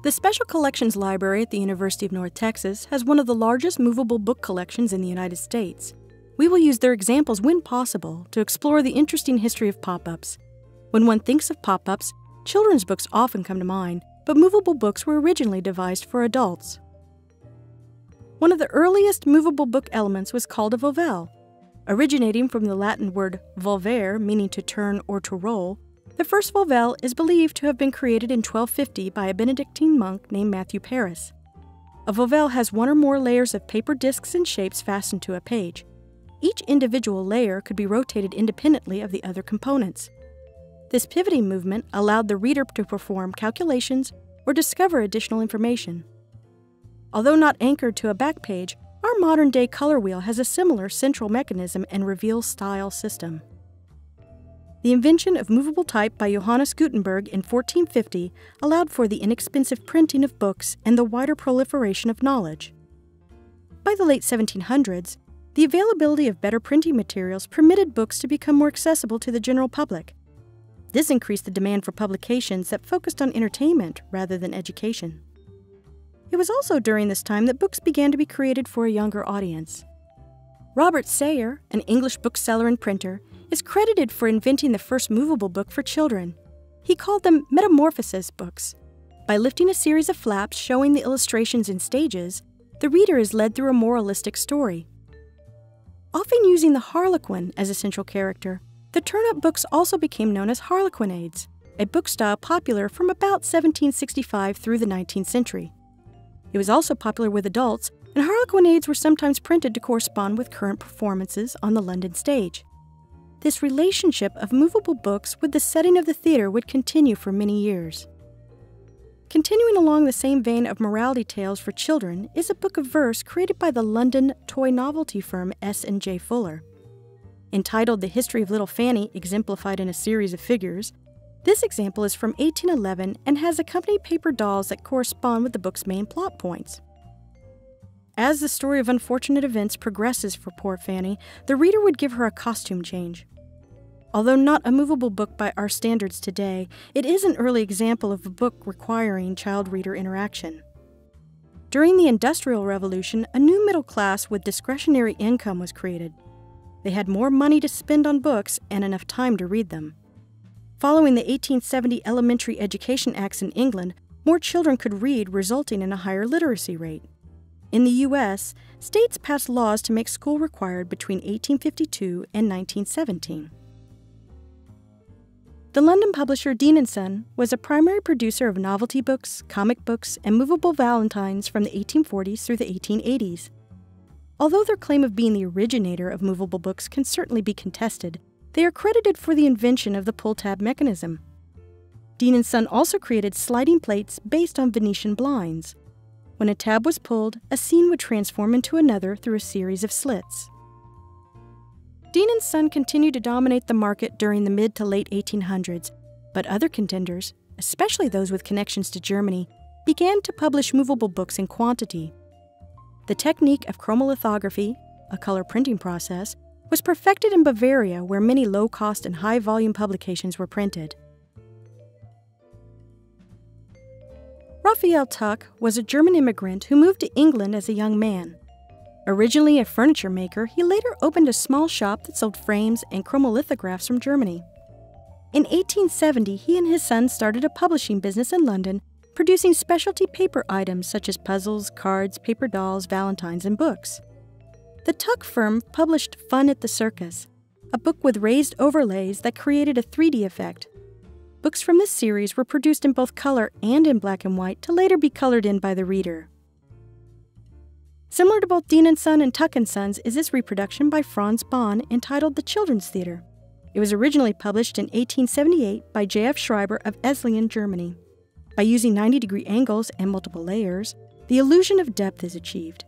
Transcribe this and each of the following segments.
The Special Collections Library at the University of North Texas has one of the largest movable book collections in the United States. We will use their examples when possible to explore the interesting history of pop-ups. When one thinks of pop-ups, children's books often come to mind, but movable books were originally devised for adults. One of the earliest movable book elements was called a volvelle. Originating from the Latin word volvere, meaning to turn or to roll, the first volvelle is believed to have been created in 1250 by a Benedictine monk named Matthew Paris. A volvelle has one or more layers of paper discs and shapes fastened to a page. Each individual layer could be rotated independently of the other components. This pivoting movement allowed the reader to perform calculations or discover additional information. Although not anchored to a back page, our modern-day color wheel has a similar central mechanism and reveal style system. The invention of movable type by Johannes Gutenberg in 1450 allowed for the inexpensive printing of books and the wider proliferation of knowledge. By the late 1700s, the availability of better printing materials permitted books to become more accessible to the general public. This increased the demand for publications that focused on entertainment rather than education. It was also during this time that books began to be created for a younger audience. Robert Sayer, an English bookseller and printer, is credited for inventing the first movable book for children. He called them metamorphosis books. By lifting a series of flaps showing the illustrations in stages, the reader is led through a moralistic story. Often using the harlequin as a central character, the turn-up books also became known as harlequinades, a book style popular from about 1765 through the 19th century. It was also popular with adults, and harlequinades were sometimes printed to correspond with current performances on the London stage. This relationship of movable books with the setting of the theater would continue for many years. Continuing along the same vein of morality tales for children is a book of verse created by the London toy novelty firm S&J Fuller. Entitled The History of Little Fanny, exemplified in a series of figures, this example is from 1811 and has accompanied paper dolls that correspond with the book's main plot points. As the story of unfortunate events progresses for poor Fanny, the reader would give her a costume change. Although not a movable book by our standards today, it is an early example of a book requiring child-reader interaction. During the Industrial Revolution, a new middle class with discretionary income was created. They had more money to spend on books and enough time to read them. Following the 1870 Elementary Education Acts in England, more children could read, resulting in a higher literacy rate. In the U.S., states passed laws to make school required between 1852 and 1917. The London publisher Dean & Son was a primary producer of novelty books, comic books, and movable valentines from the 1840s through the 1880s. Although their claim of being the originator of movable books can certainly be contested, they are credited for the invention of the pull-tab mechanism. Dean & Son also created sliding plates based on Venetian blinds. When a tab was pulled, a scene would transform into another through a series of slits. Dean & Son continued to dominate the market during the mid to late 1800s, but other contenders, especially those with connections to Germany, began to publish movable books in quantity. The technique of chromolithography, a color printing process, was perfected in Bavaria, where many low-cost and high-volume publications were printed. Raphael Tuck was a German immigrant who moved to England as a young man. Originally a furniture maker, he later opened a small shop that sold frames and chromolithographs from Germany. In 1870, he and his son started a publishing business in London, producing specialty paper items such as puzzles, cards, paper dolls, valentines, and books. The Tuck firm published Fun at the Circus, a book with raised overlays that created a 3D effect. Books from this series were produced in both color and in black and white to later be colored in by the reader. Similar to both Dean & Son and Tuck & Sons is this reproduction by Franz Bonn entitled The Children's Theater. It was originally published in 1878 by J.F. Schreiber of Esslingen, Germany. By using 90-degree angles and multiple layers, the illusion of depth is achieved.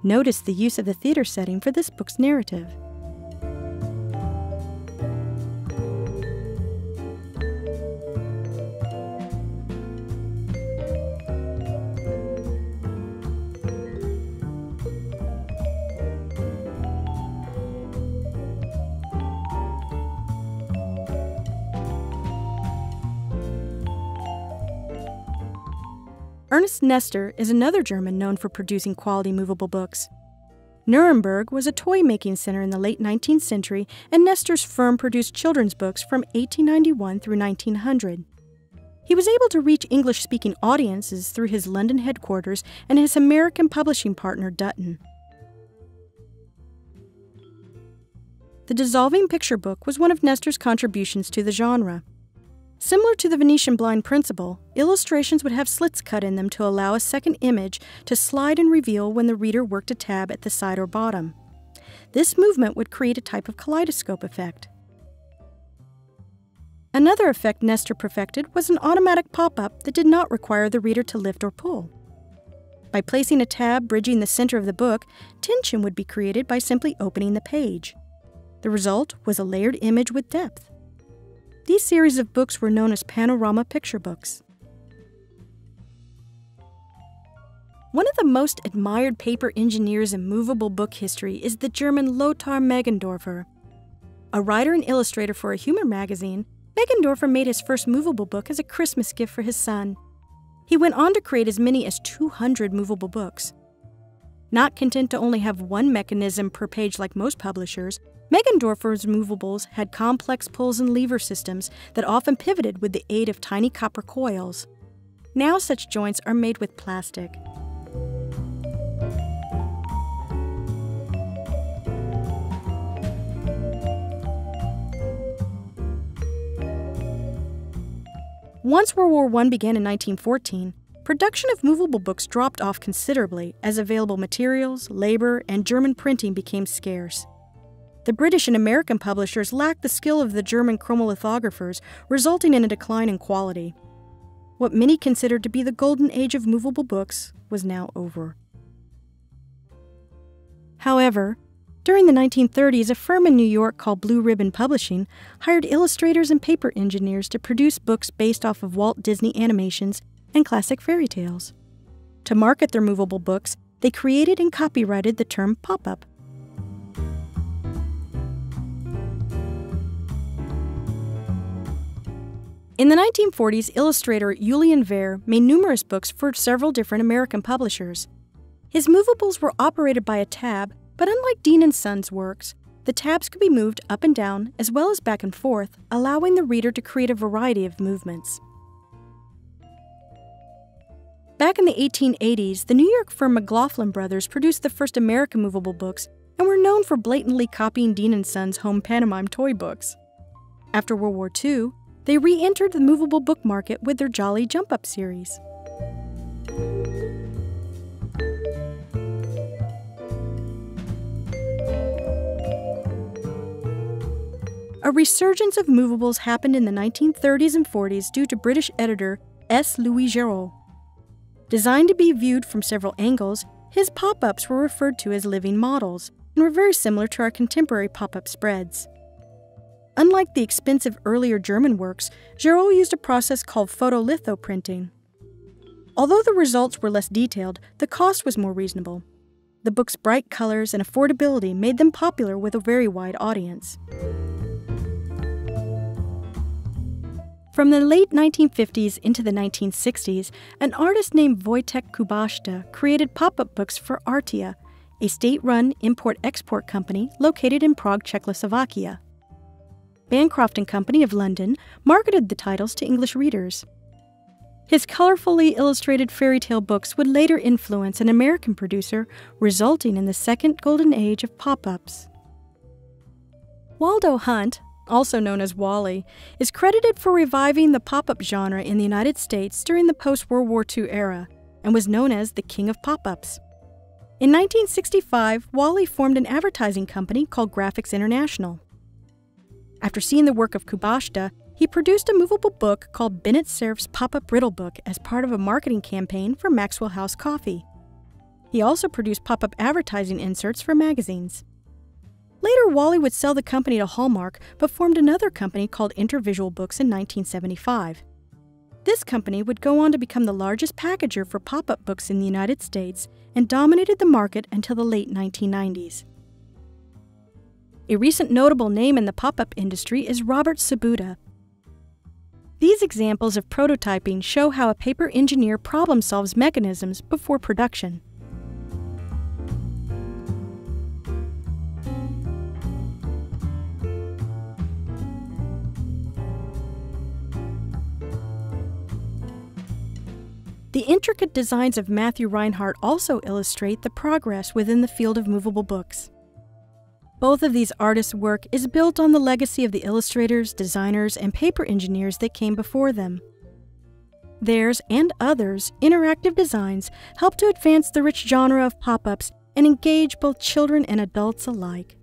Notice the use of the theater setting for this book's narrative. Ernest Nestor is another German known for producing quality movable books. Nuremberg was a toy-making center in the late 19th century, and Nestor's firm produced children's books from 1891 through 1900. He was able to reach English-speaking audiences through his London headquarters and his American publishing partner, Dutton. The dissolving picture book was one of Nestor's contributions to the genre. Similar to the Venetian blind principle, illustrations would have slits cut in them to allow a second image to slide and reveal when the reader worked a tab at the side or bottom. This movement would create a type of kaleidoscope effect. Another effect Nestor perfected was an automatic pop-up that did not require the reader to lift or pull. By placing a tab bridging the center of the book, tension would be created by simply opening the page. The result was a layered image with depth. These series of books were known as panorama picture books. One of the most admired paper engineers in movable book history is the German Lothar Meggendorfer. A writer and illustrator for a humor magazine, Meggendorfer made his first movable book as a Christmas gift for his son. He went on to create as many as 200 movable books. Not content to only have one mechanism per page like most publishers, Meggendorfer's movables had complex pulls and lever systems that often pivoted with the aid of tiny copper coils. Now such joints are made with plastic. Once World War I began in 1914, production of movable books dropped off considerably as available materials, labor, and German printing became scarce. The British and American publishers lacked the skill of the German chromolithographers, resulting in a decline in quality. What many considered to be the golden age of movable books was now over. However, during the 1930s, a firm in New York called Blue Ribbon Publishing hired illustrators and paper engineers to produce books based off of Walt Disney animations and classic fairy tales. To market their movable books, they created and copyrighted the term pop-up. In the 1940s, illustrator Julian Wehr made numerous books for several different American publishers. His movables were operated by a tab, but unlike Dean & Sons' works, the tabs could be moved up and down as well as back and forth, allowing the reader to create a variety of movements. Back in the 1880s, the New York firm McLaughlin Brothers produced the first American movable books and were known for blatantly copying Dean & Sons' home pantomime toy books. After World War II, they re-entered the movable book market with their Jolly Jump Up series. A resurgence of movables happened in the 1930s and 40s due to British editor S. Louis Giraud. Designed to be viewed from several angles, his pop-ups were referred to as living models and were very similar to our contemporary pop-up spreads. Unlike the expensive earlier German works, Giraud used a process called photolitho printing. Although the results were less detailed, the cost was more reasonable. The book's bright colors and affordability made them popular with a very wide audience. From the late 1950s into the 1960s, an artist named Wojtek Kubaszta created pop-up books for Artia, a state-run import-export company located in Prague, Czechoslovakia. Bancroft & Company of London marketed the titles to English readers. His colorfully illustrated fairy tale books would later influence an American producer, resulting in the second golden age of pop-ups. Waldo Hunt, also known as Wally, is credited for reviving the pop-up genre in the United States during the post-World War II era and was known as the King of Pop-Ups. In 1965, Wally formed an advertising company called Graphics International. After seeing the work of Kubaszta, he produced a movable book called Bennett Cerf's Pop-Up Riddle Book as part of a marketing campaign for Maxwell House Coffee. He also produced pop-up advertising inserts for magazines. Later, Wally would sell the company to Hallmark, but formed another company called Intervisual Books in 1975. This company would go on to become the largest packager for pop-up books in the United States and dominated the market until the late 1990s. A recent notable name in the pop-up industry is Robert Sabuda. These examples of prototyping show how a paper engineer problem-solves mechanisms before production. The intricate designs of Matthew Reinhardt also illustrate the progress within the field of movable books. Both of these artists' work is built on the legacy of the illustrators, designers, and paper engineers that came before them. Theirs and others' interactive designs help to advance the rich genre of pop-ups and engage both children and adults alike.